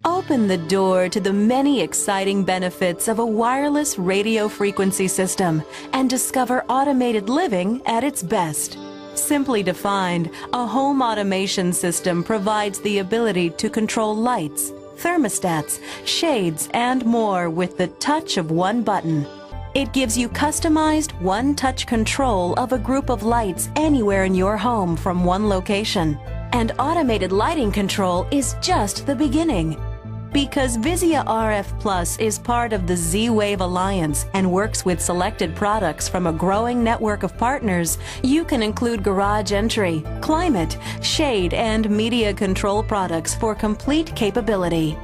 Open the door to the many exciting benefits of a wireless radio frequency system and discover automated living at its best. Simply defined, a home automation system provides the ability to control lights, thermostats, shades, and more with the touch of one button. It gives you customized one-touch control of a group of lights anywhere in your home from one location. And automated lighting control is just the beginning. Because Vizia RF Plus is part of the Z-Wave Alliance and works with selected products from a growing network of partners, you can include garage entry, climate, shade, and media control products for complete capability.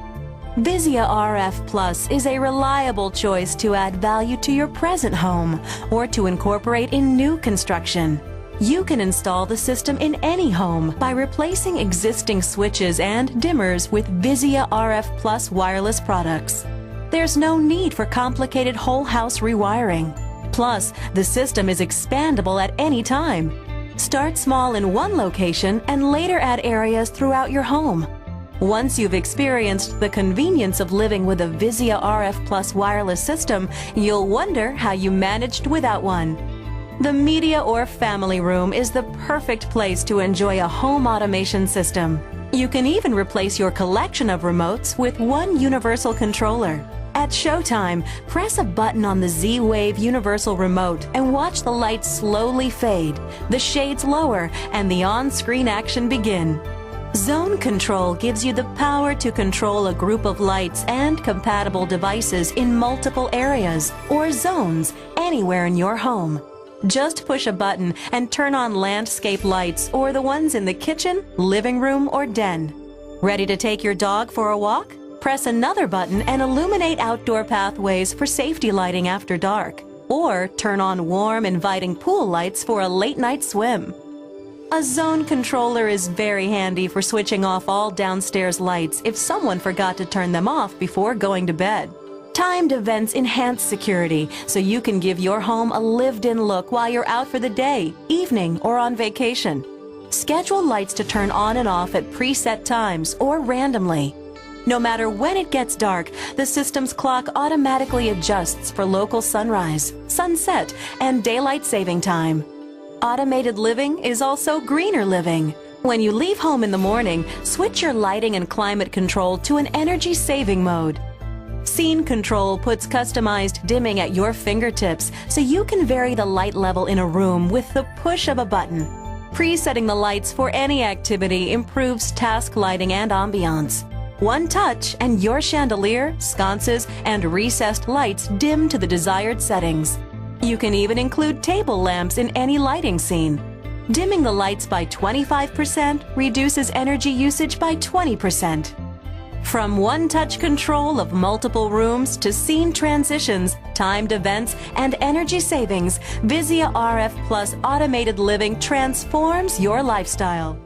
Vizia RF Plus is a reliable choice to add value to your present home or to incorporate in new construction. You can install the system in any home by replacing existing switches and dimmers with Vizia RF Plus wireless products. There's no need for complicated whole house rewiring. Plus, the system is expandable at any time. Start small in one location and later add areas throughout your home. Once you've experienced the convenience of living with a Vizia RF Plus wireless system, you'll wonder how you managed without one. The media or family room is the perfect place to enjoy a home automation system. You can even replace your collection of remotes with one universal controller. At showtime, press a button on the Z-Wave Universal Remote and watch the lights slowly fade, the shades lower, and the on-screen action begin. Zone Control gives you the power to control a group of lights and compatible devices in multiple areas or zones anywhere in your home. Just push a button and turn on landscape lights or the ones in the kitchen, living room, or den. Ready to take your dog for a walk? Press another button and illuminate outdoor pathways for safety lighting after dark. Or turn on warm, inviting pool lights for a late-night swim. A zone controller is very handy for switching off all downstairs lights if someone forgot to turn them off before going to bed. Timed events enhance security, so you can give your home a lived-in look while you're out for the day, evening, or on vacation. Schedule lights to turn on and off at preset times or randomly. No matter when it gets dark, the system's clock automatically adjusts for local sunrise, sunset, and daylight saving time. Automated living is also greener living. When you leave home in the morning, switch your lighting and climate control to an energy-saving mode. Scene Control puts customized dimming at your fingertips so you can vary the light level in a room with the push of a button. Presetting the lights for any activity improves task lighting and ambiance. One touch and your chandelier, sconces, and recessed lights dim to the desired settings. You can even include table lamps in any lighting scene. Dimming the lights by 25% reduces energy usage by 20%. From one-touch control of multiple rooms to scene transitions, timed events, and energy savings, Vizia RF Plus automated living transforms your lifestyle.